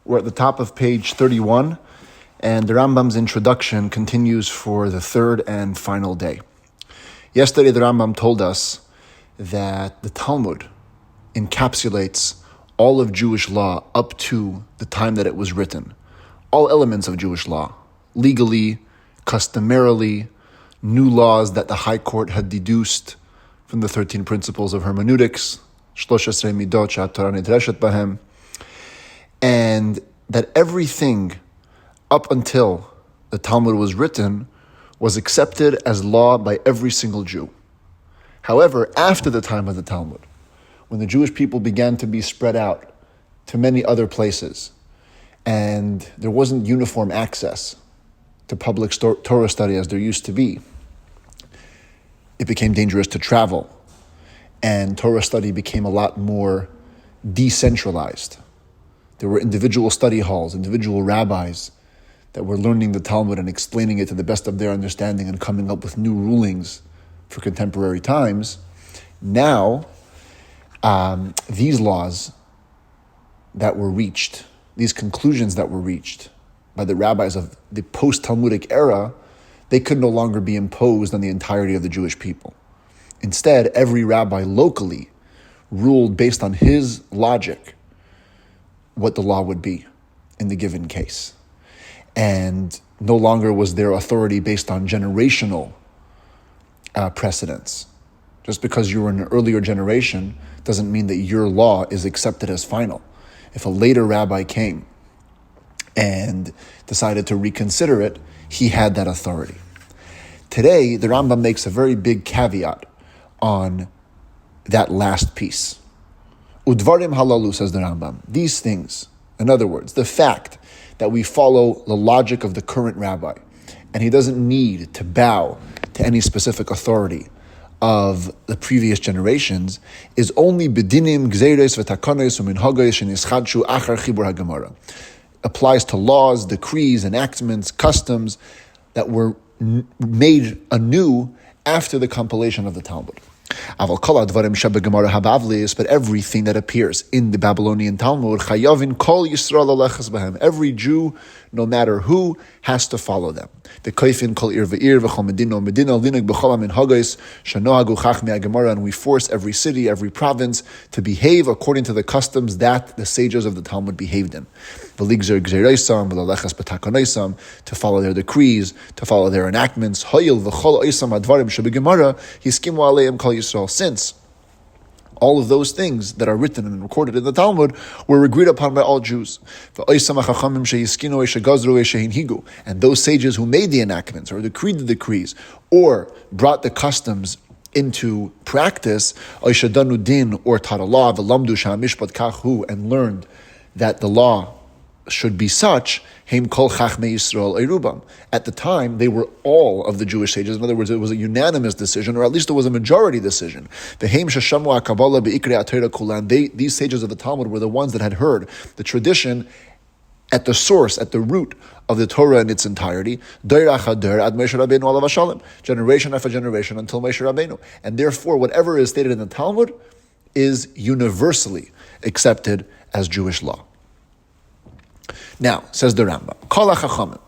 We're at the top of page 31, and the Rambam's introduction continues for the third and final day. Yesterday, the Rambam told us that the Talmud encapsulates all of Jewish law up to the time that it was written. All elements of Jewish law, legally, customarily, new laws that the High Court had deduced from the 13 principles of hermeneutics, 13 midot she'haTorah nidreshet bahem, and that everything up until the Talmud was written was accepted as law by every single Jew. However, after the time of the Talmud, when the Jewish people began to be spread out to many other places, and there wasn't uniform access to public Torah study as there used to be, it became dangerous to travel, and Torah study became a lot more decentralized. There were individual study halls, individual rabbis that were learning the Talmud and explaining it to the best of their understanding and coming up with new rulings for contemporary times. Now, these laws that were reached, these conclusions that were reached by the rabbis of the post-Talmudic era, they could no longer be imposed on the entirety of the Jewish people. Instead, every rabbi locally ruled based on his logic what the law would be in the given case. And no longer was there authority based on generational precedents. Just because you were in an earlier generation doesn't mean that your law is accepted as final. If a later rabbi came and decided to reconsider it, he had that authority. Today, the Rambam makes a very big caveat on that last piece. Udvarim halalu, says the Rambam. These things, in other words, the fact that we follow the logic of the current rabbi, and he doesn't need to bow to any specific authority of the previous generations, is only bedinim gzeires v'takonos u'minhagos shenischadshu achar chibur haGemara. Applies to laws, decrees, enactments, customs that were made anew after the compilation of the Talmud. But everything that appears in the Babylonian Talmud, every Jew, no matter who, has to follow them. And we force every city, every province to behave according to the customs that the sages of the Talmud behaved in. To follow their decrees, to follow their enactments. Since all of those things that are written and recorded in the Talmud were agreed upon by all Jews. And those sages who made the enactments or decreed the decrees or brought the customs into practice, or taught a law, and learned that the law should be such, at the time, they were all of the Jewish sages. In other words, it was a unanimous decision, or at least it was a majority decision. These sages of the Talmud were the ones that had heard the tradition at the source, at the root of the Torah in its entirety, generation after generation until Moshe Rabbeinu. And therefore, whatever is stated in the Talmud is universally accepted as Jewish law. Now, says the Rambam, Kol HaChachamim,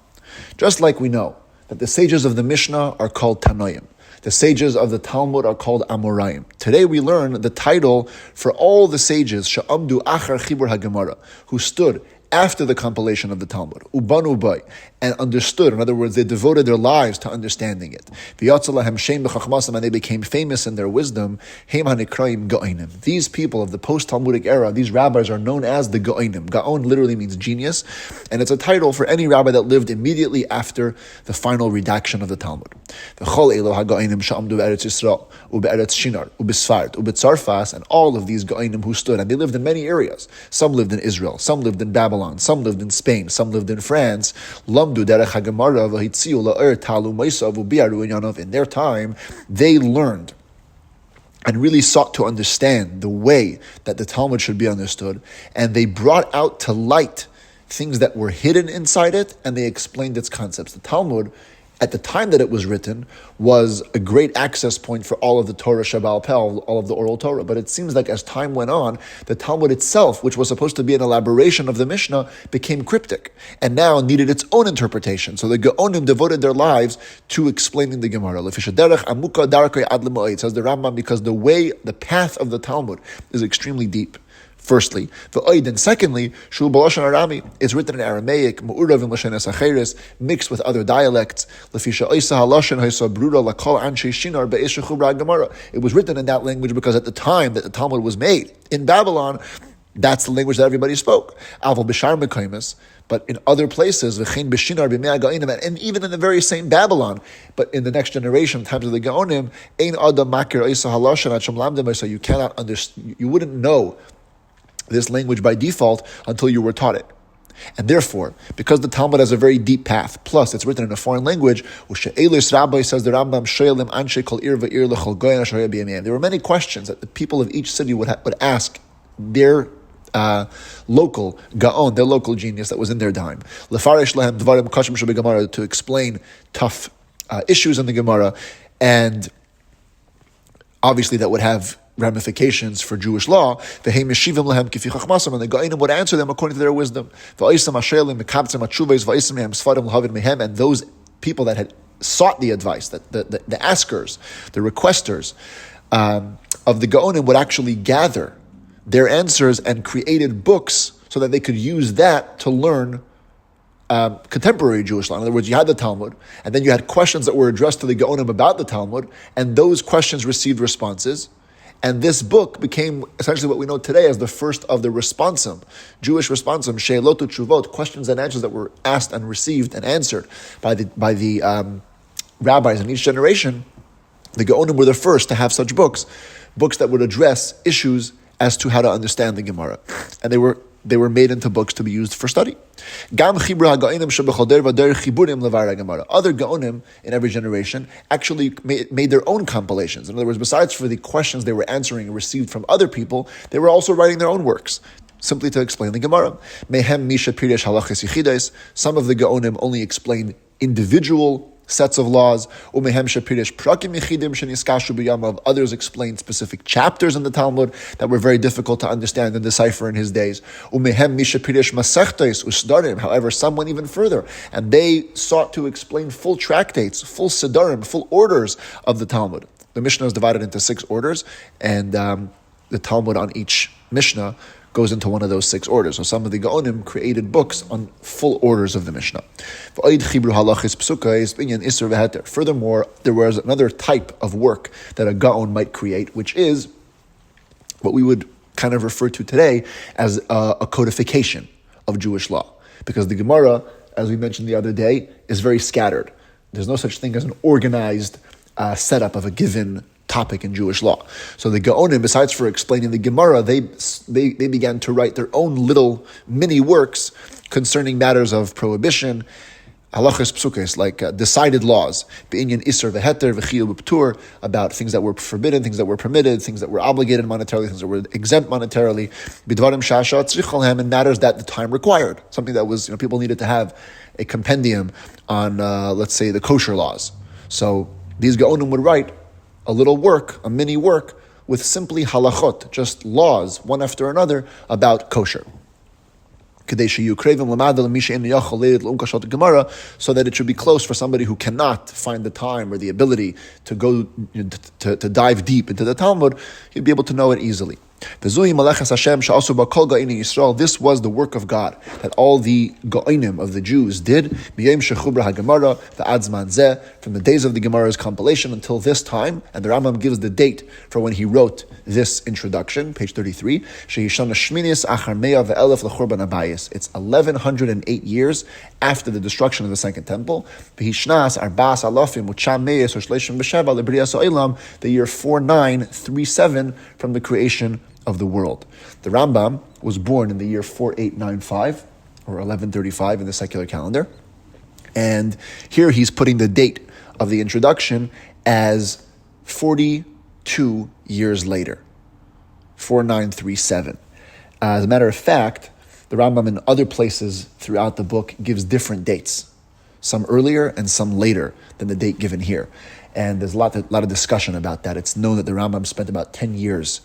just like we know that the sages of the Mishnah are called Tanoim, the sages of the Talmud are called Amoraim. Today we learn the title for all the sages, She'amdu Achar Chibur HaGemara, who stood after the compilation of the Talmud, Ubanu Bai, and understood. In other words, they devoted their lives to understanding it. And they became famous in their wisdom. These people of the post-Talmudic era, these rabbis are known as the Gaonim. Gaon literally means genius, and it's a title for any rabbi that lived immediately after the final redaction of the Talmud. And all of these Gaonim who stood, and they lived in many areas. Some lived in Israel, some lived in Babylon, some lived in Spain, some lived in France. In their time, they learned and really sought to understand the way that the Talmud should be understood, and they brought out to light things that were hidden inside it, and they explained its concepts. The Talmud at the time that it was written, was a great access point for all of the Torah Shabbal Peh, all of the oral Torah. But it seems like as time went on, the Talmud itself, which was supposed to be an elaboration of the Mishnah, became cryptic and now needed its own interpretation. So the Gaonim devoted their lives to explaining the Gemara. Says the Rambam, because the path of the Talmud is extremely deep. Firstly, and secondly, Shul Balashon Arami is written in Aramaic, Mu'urav in Lashon Shacharis, mixed with other dialects. It was written in that language because at the time that the Talmud was made in Babylon, that's the language that everybody spoke. But in other places, and even in the very same Babylon, but in the next generation, times of the Gaonim, so you cannot understand, you wouldn't know this language by default until you were taught it. And therefore, because the Talmud has a very deep path, plus it's written in a foreign language, says the Rambam, there were many questions that the people of each city would ask their local gaon, their local genius that was in their dime, to explain tough issues in the Gemara, and obviously that would have ramifications for Jewish law. And the Gaonim would answer them according to their wisdom. And those people that had sought the advice, the askers, the requesters of the Gaonim would actually gather their answers and created books so that they could use that to learn contemporary Jewish law. In other words, you had the Talmud, and then you had questions that were addressed to the Gaonim about the Talmud, and those questions received responses. And this book became essentially what we know today as the first of the responsum, Jewish responsum, she'elotu tshuvot, questions and answers that were asked and received and answered by the rabbis in each generation. The Gaonim were the first to have such books that would address issues as to how to understand the Gemara, and they were made into books to be used for study. Other Gaonim in every generation actually made their own compilations. In other words, besides for the questions they were answering and received from other people, they were also writing their own works, simply to explain the Gemara. Some of the Gaonim only explained individual sets of laws. Others explained specific chapters in the Talmud that were very difficult to understand and decipher in his days. However, some went even further, and they sought to explain full tractates, full sidarim, full orders of the Talmud. The Mishnah is divided into 6 orders, and the Talmud on each Mishnah goes into one of those 6 orders. So some of the Gaonim created books on full orders of the Mishnah. Furthermore, there was another type of work that a Gaon might create, which is what we would kind of refer to today as a codification of Jewish law. Because the Gemara, as we mentioned the other day, is very scattered. There's no such thing as an organized setup of a given topic in Jewish law. So the Gaonim, besides for explaining the Gemara, they began to write their own little mini works concerning matters of prohibition, halachas psukes, like decided laws, be'inyan iser v'heter v'chiyuv v'ptur, about things that were forbidden, things that were permitted, things that were obligated monetarily, things that were exempt monetarily, b'dvarim shasha tzricholhem, and matters that the time required, something that was, people needed to have a compendium on, let's say, the kosher laws. So these Gaonim would write a little work, a mini work, with simply halachot, just laws, one after another, about kosher. So that it should be close for somebody who cannot find the time or the ability to go to dive deep into the Talmud, he'd be able to know it easily. This was the work of God that all the Gaonim of the Jews did from the days of the Gemara's compilation until this time. And the Rambam gives the date for when he wrote this introduction, page 33. It's 1108 years after the destruction of the Second Temple. The year 4937 from the creation of the world. The Rambam was born in the year 4895 or 1135 in the secular calendar. And here he's putting the date of the introduction as 42 years later, 4937. As a matter of fact, the Rambam in other places throughout the book gives different dates. some earlier and some later than the date given here. And there's a lot of discussion about that. It's known that the Rambam spent about 10 years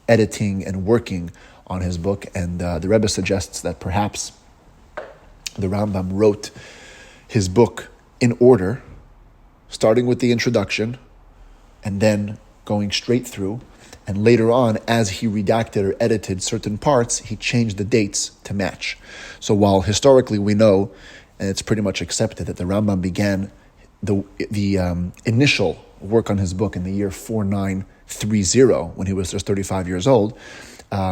editing and working on his book, and the Rebbe suggests that perhaps the Rambam wrote his book in order, starting with the introduction, and then going straight through, and later on, as he redacted or edited certain parts, he changed the dates to match. So while historically we know, and it's pretty much accepted, that the Rambam began the initial work on his book in the year 4930, when he was just 35 years old.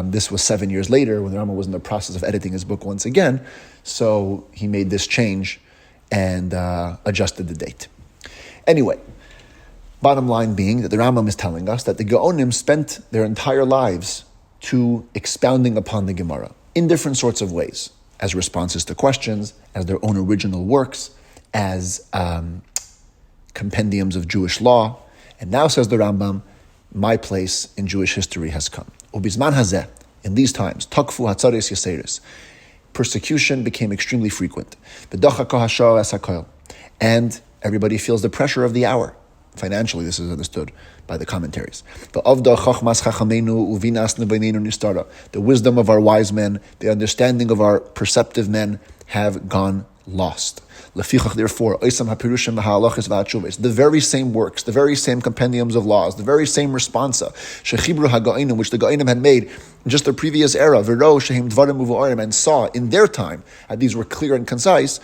This was 7 years later, when the Rambam was in the process of editing his book once again, so he made this change and adjusted the date. Anyway, bottom line being that the Rambam is telling us that the Gaonim spent their entire lives to expounding upon the Gemara in different sorts of ways, as responses to questions, as their own original works, as compendiums of Jewish law. And now, says the Rambam, my place in Jewish history has come. Ubizman hazeh, in these times, takfu hatzaris yaseris, persecution became extremely frequent. And everybody feels the pressure of the hour. Financially, this is understood by the commentaries. The wisdom of our wise men, the understanding of our perceptive men have gone lost. Therefore, the very same works, the very same compendiums of laws, the very same responsa, which the Ga'inim had made in just the previous era, and saw in their time, that these were clear and concise,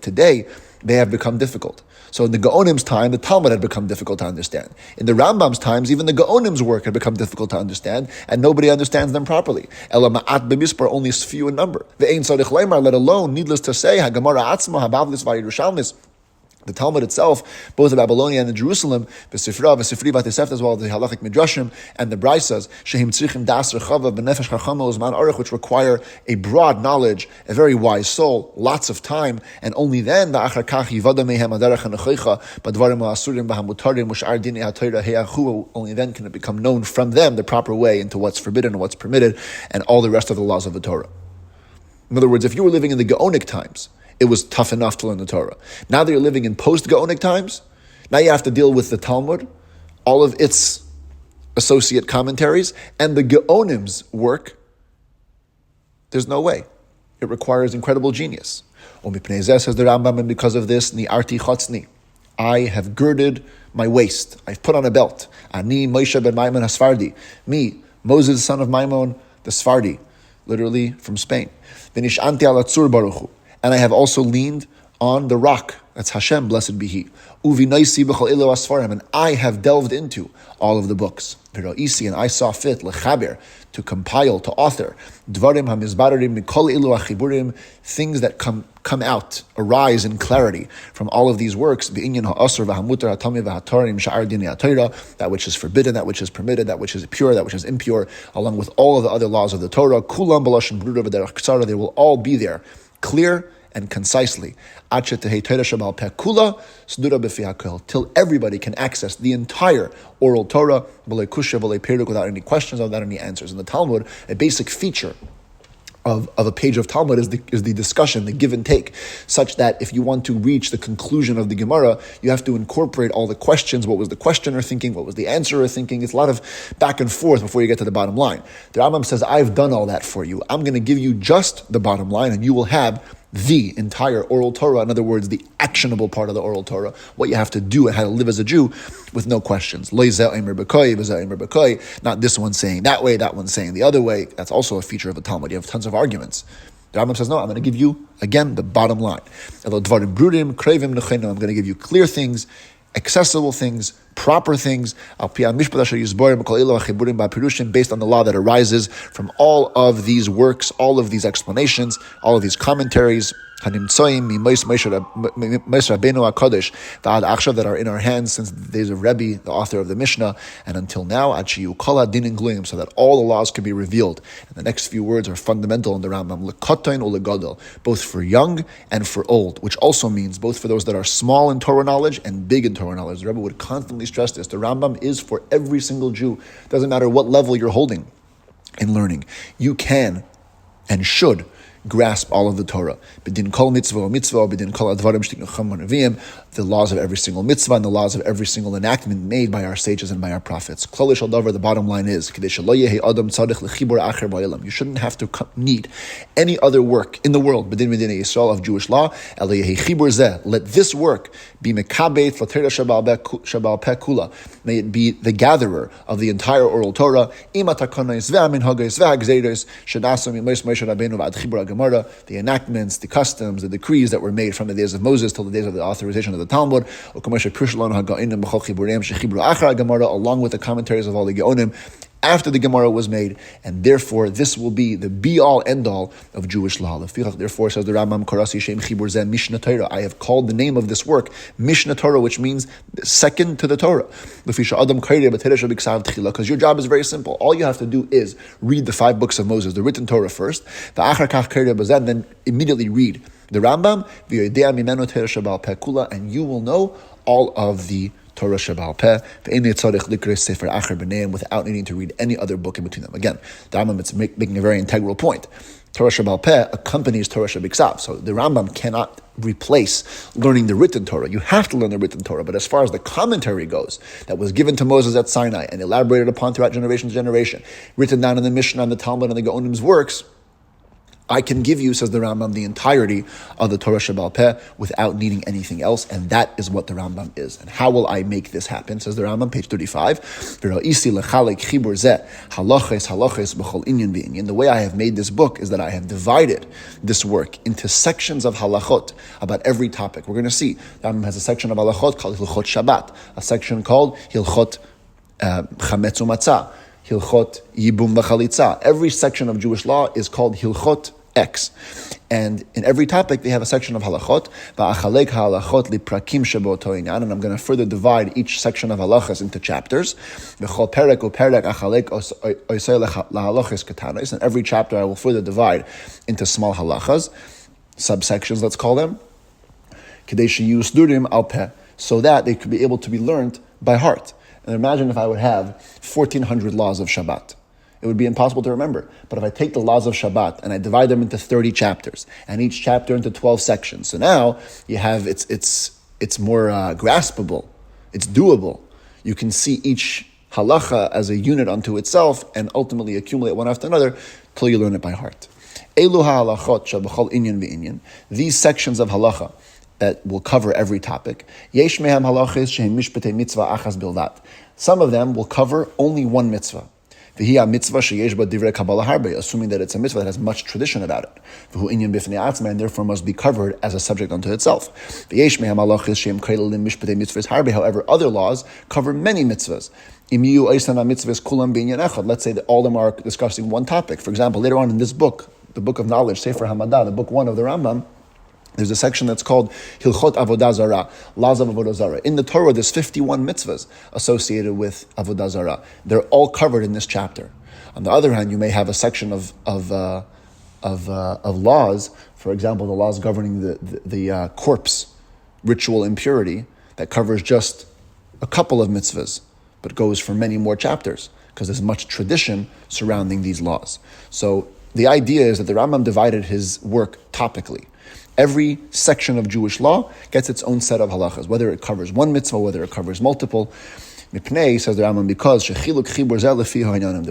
today, they have become difficult. So in the Gaonim's time, the Talmud had become difficult to understand. In the Rambam's times, even the Gaonim's work had become difficult to understand, and nobody understands them properly. Ela ma'at b'mispar, only few in number. Ve'ein tzarich leimar, let alone, needless to say, HaGemara atzma, HaBavlis v'Yerushalmis, the Talmud itself, both the Babylonia and the Jerusalem, V'sifri V'atesefta, as well as the Halachic Midrashim and the Braisas, Shehim Tzrichim Das Rechava B'nefesh Chachama Uzman Aruch, which require a broad knowledge, a very wise soul, lots of time, and only then, V'achar Kach Yivada Mehem Adarach HaNechoicha B'dvarim Ha'asurim B'hamutarim U'sh'ar Dinei HaTorah He'achu, only then can it become known from them the proper way into what's forbidden and what's permitted, and all the rest of the laws of the Torah. In other words, if you were living in the Gaonic times, it was tough enough to learn the Torah. Now that you're living in post-Gaonic times, now you have to deal with the Talmud, all of its associate commentaries, and the Gaonim's work. There's no way. It requires incredible genius. Says the Rambam, and because of this, ni'arti chotzni, I have girded my waist. I've put on a belt. Ani Moshe ben Maimon HaSfardi. Me, Moses, son of Maimon, the Sfardi, literally from Spain. V'nish'anti al atzur baruch hu. And I have also leaned on the rock. That's Hashem, blessed be He. Uvinaisi b'chol ilo asfarim, and I have delved into all of the books. V'ro'isi, and I saw fit lechaber, to compile, to author. Dvarim hamizbarim mikol ilo achiburim, things that come out, arise in clarity from all of these works. B'inyan ha'asur v'hamutar ha'tamei v'hatarim sha'ar dinei ha'Torah, that which is forbidden, that which is permitted, that which is pure, that which is impure, along with all of the other laws of the Torah. Kulam b'lashon brura v'derech ksara, they will all be there, clear and concisely, till everybody can access the entire oral Torah without any questions, without any answers. In the Talmud, a basic feature of a page of Talmud is the discussion, the give and take, such that if you want to reach the conclusion of the Gemara, you have to incorporate all the questions. What was the questioner thinking? What was the answerer thinking? It's a lot of back and forth before you get to the bottom line. The Rambam says, I've done all that for you. I'm going to give you just the bottom line, and you will have the entire oral Torah, in other words, the actionable part of the oral Torah, what you have to do and how to live as a Jew with no questions. Not this one saying that way, that one saying the other way. That's also a feature of the Talmud. You have tons of arguments. The Rambam says, no, I'm going to give you, again, the bottom line. I'm going to give you clear things, accessible things, proper things, based on the law that arises from all of these works, all of these explanations, all of these commentaries, that are in our hands since the days of Rebbe, the author of the Mishnah, and until now, so that all the laws can be revealed. And the next few words are fundamental in the Rambam, both for young and for old, which also means both for those that are small in Torah knowledge and big in Torah knowledge. The Rebbe would constantly stress this. The Rambam is for every single Jew. Doesn't matter what level you're holding in learning. You can and should grasp all of the Torah. B'din kol mitzvah, b'din kol advarim shtiknucham v'neviim, the laws of every single mitzvah and the laws of every single enactment made by our sages and by our prophets. Klal shel davar, the bottom line is, you shouldn't have to need any other work in the world, b'din medinei Yisrael, of Jewish law. Let this work be mekabet l'Torah shabal peh kula. May it be the gatherer of the entire oral Torah. The enactments, the customs, the decrees that were made from the days of Moses till the days of the authorization of the Talmud, along with the commentaries of all the Geonim after the Gemara was made, and therefore this will be the be-all, end-all of Jewish law. Therefore, says the Rambam, Mishneh Torah, I have called the name of this work Mishneh Torah, which means second to the Torah. Because your job is very simple. All you have to do is read the 5 books of Moses, the written Torah first, and then immediately read the Rambam, and you will know all of the Torah Shabal Peh, without needing to read any other book in between them. Again, the Rambam is making a very integral point. Torah Shabal Peh accompanies Torah Shabiksav. So the Rambam cannot replace learning the written Torah. You have to learn the written Torah. But as far as the commentary goes, that was given to Moses at Sinai and elaborated upon throughout generation to generation, written down in the Mishnah and the Talmud and the Geonim's works, I can give you, says the Rambam, the entirety of the Torah Shabal Peh without needing anything else, and that is what the Rambam is. And how will I make this happen, says the Rambam, page 35. The way I have made this book is that I have divided this work into sections of halachot about every topic. We're going to see, the Rambam has a section of halachot called Hilchot Shabbat, a section called Hilchot Chametz U'Matzah, Hilchot Yibum V'Chalitza. Every section of Jewish law is called Hilchot X. And in every topic, they have a section of halachot. And I'm going to further divide each section of halachas into chapters. And every chapter I will further divide into small halachas, subsections, let's call them, so that they could be able to be learned by heart. And imagine if I would have 1,400 laws of Shabbat. It would be impossible to remember. But if I take the laws of Shabbat and I divide them into 30 chapters, and each chapter into 12 sections, so now you have it's more graspable, it's doable. You can see each halacha as a unit unto itself and ultimately accumulate one after another till you learn it by heart. These sections of halacha that will cover every topic. Some of them will cover only one mitzvah. Assuming that it's a mitzvah that has much tradition about it. And therefore must be covered as a subject unto itself. However, other laws cover many mitzvahs. Let's say that all of them are discussing one topic. For example, later on in this book, the book of knowledge, Sefer Hamadah, the book 1 of the Rambam, there's a section that's called Hilchot Avodah Zarah, laws of Avodah Zarah. In the Torah, there's 51 mitzvahs associated with Avodah Zarah. They're all covered in this chapter. On the other hand, you may have a section of laws, for example, the laws governing the corpse ritual impurity, that covers just a couple of mitzvahs, but goes for many more chapters, because there's much tradition surrounding these laws. So the idea is that the Rambam divided his work topically. Every section of Jewish law gets its own set of halachas, whether it covers one mitzvah, whether it covers multiple. Mipnei, says the Rambam, because the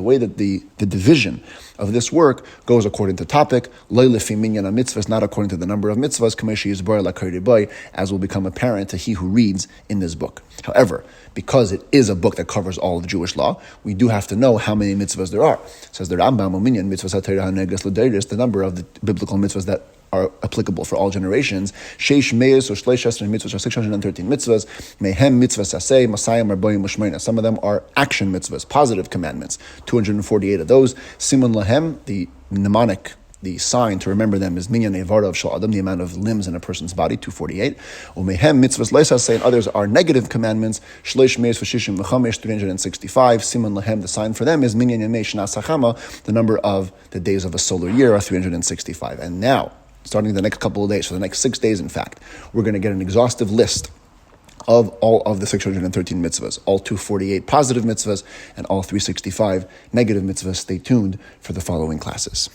way that the division of this work goes according to topic, mitzvahs, not according to the number of mitzvahs, as will become apparent to he who reads in this book. However, because it is a book that covers all of Jewish law, we do have to know how many mitzvahs there are. Says the Rambam, the number of the biblical mitzvahs that are applicable for all generations. Sheish Meis or Shleishas mitzvahs, 613 mitzvahs. Mehem mitzvahs aseh, Masayim Arboim Ushmeina. Some of them are action mitzvahs, positive commandments. 248 of those. Simun Lahem, the mnemonic, the sign to remember them is Minyan Evara of Shal Adam, the amount of limbs in a person's body, 248. Umehem mitzvahs leisaseh, and others are negative commandments. Shleish Meis v'shishim v'chamesh, 365. Simun Lahem, the sign for them is Minyan Yemei Shnas Hachama, the number of the days of a solar year are 365. And now, starting the next couple of days, so the next 6 days in fact, we're going to get an exhaustive list of all of the 613 mitzvahs, all 248 positive mitzvahs, and all 365 negative mitzvahs. Stay tuned for the following classes.